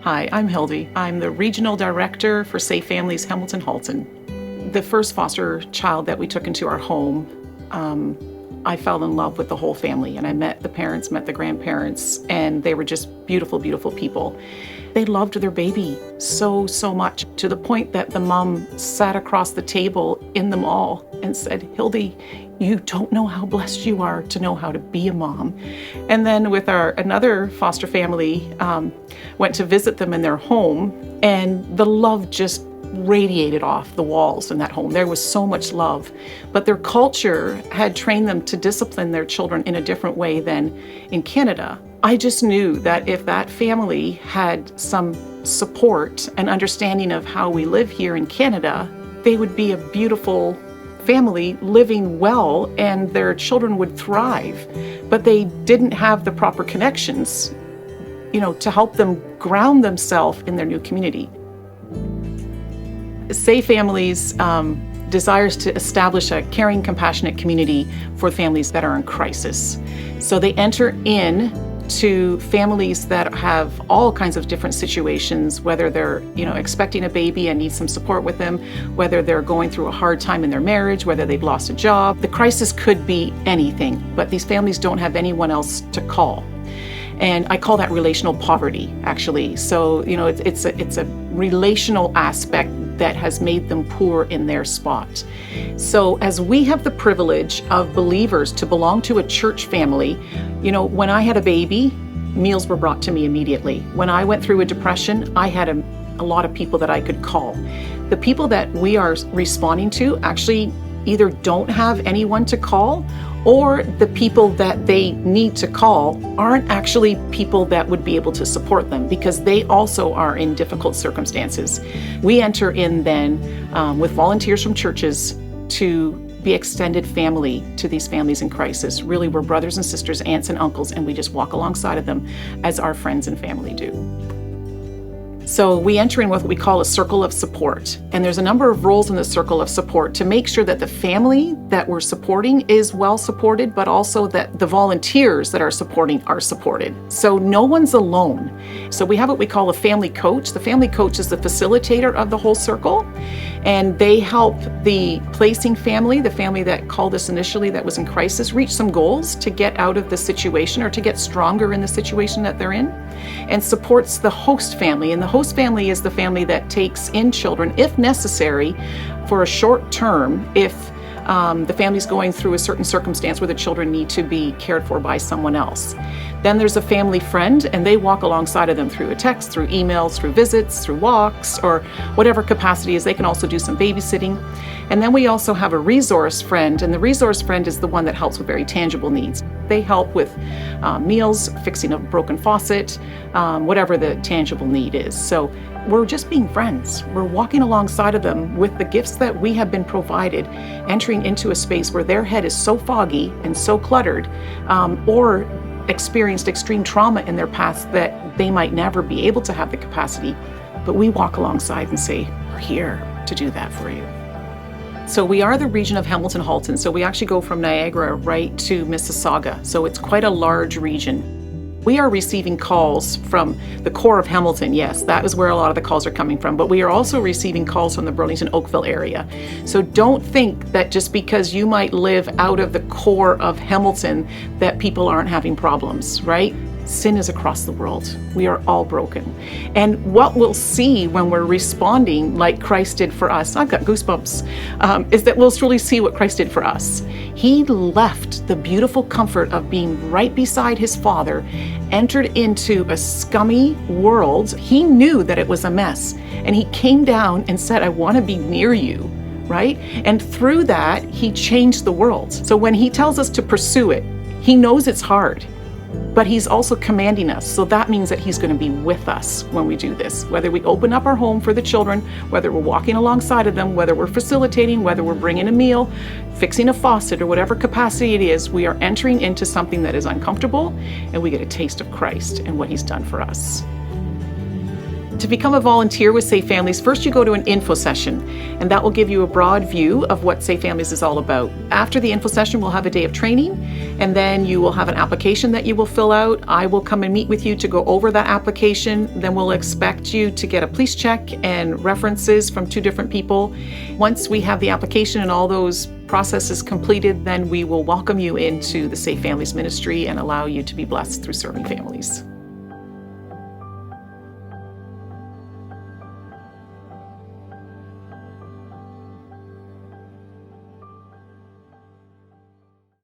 Hi, I'm Hildy. I'm the Regional Director for Safe Families Hamilton Halton. The first foster child that we took into our home, I fell in love with the whole family, and I met the parents, met the grandparents, and they were just beautiful, beautiful people. They loved their baby so, so much, to the point that the mom sat across the table in the mall and said, "Hildy, you don't know how blessed you are to know how to be a mom." And then with another foster family, went to visit them in their home, and the love just radiated off the walls in that home. There was so much love, but their culture had trained them to discipline their children in a different way than in Canada. I just knew that if that family had some support and understanding of how we live here in Canada, they would be a beautiful family living well, and their children would thrive. But they didn't have the proper connections, to help them ground themselves in their new community. Safe Families desires to establish a caring, compassionate community for families that are in crisis. So they enter in to families that have all kinds of different situations, whether they're expecting a baby and need some support with them, whether they're going through a hard time in their marriage, whether they've lost a job. The crisis could be anything, but these families don't have anyone else to call. And I call that relational poverty, actually. So, it's a relational aspect that has made them poor in their spot. So as we have the privilege of believers to belong to a church family, when I had a baby, meals were brought to me immediately. When I went through a depression, I had a lot of people that I could call. The people that we are responding to actually either don't have anyone to call, or the people that they need to call aren't actually people that would be able to support them, because they also are in difficult circumstances. We enter in then with volunteers from churches to be extended family to these families in crisis. Really, we're brothers and sisters, aunts and uncles, and we just walk alongside of them as our friends and family do. So we enter in with what we call a circle of support. And there's a number of roles in the circle of support to make sure that the family that we're supporting is well supported, but also that the volunteers that are supporting are supported. So no one's alone. So we have what we call a family coach. The family coach is the facilitator of the whole circle, and they help the placing family, the family that called us initially that was in crisis, reach some goals to get out of the situation or to get stronger in the situation that they're in, and supports the host family. And the host family is the family that takes in children, if necessary, for a short term, if the family's going through a certain circumstance where the children need to be cared for by someone else. Then there's a family friend, and they walk alongside of them through a text, through emails, through visits, through walks, or whatever capacity is. They can also do some babysitting. And then we also have a resource friend, and the resource friend is the one that helps with very tangible needs. They help with meals, fixing a broken faucet, whatever the tangible need is. So we're just being friends. We're walking alongside of them with the gifts that we have been provided, entering into a space where their head is so foggy and so cluttered, or experienced extreme trauma in their past that they might never be able to have the capacity. But we walk alongside and say, we're here to do that for you. So we are the region of Hamilton Halton. So we actually go from Niagara right to Mississauga. So it's quite a large region. We are receiving calls from the core of Hamilton. Yes, that is where a lot of the calls are coming from. But we are also receiving calls from the Burlington-Oakville area. So don't think that just because you might live out of the core of Hamilton that people aren't having problems, right? Sin is across the world. We are all broken. And what we'll see when we're responding like Christ did for us, I've got goosebumps, is that we'll truly see what Christ did for us. He left the beautiful comfort of being right beside his Father, entered into a scummy world. He knew that it was a mess, and he came down and said, I want to be near you, right? And through that, he changed the world. So when he tells us to pursue it, he knows it's hard, but he's also commanding us. So that means that he's going to be with us when we do this. Whether we open up our home for the children, whether we're walking alongside of them, whether we're facilitating, whether we're bringing a meal, fixing a faucet, or whatever capacity it is, we are entering into something that is uncomfortable, and we get a taste of Christ and what he's done for us. To become a volunteer with Safe Families, first you go to an info session, and that will give you a broad view of what Safe Families is all about. After the info session, we'll have a day of training, and then you will have an application that you will fill out. I will come and meet with you to go over that application. Then we'll expect you to get a police check and references from 2 different people. Once we have the application and all those processes completed, then we will welcome you into the Safe Families ministry and allow you to be blessed through serving families.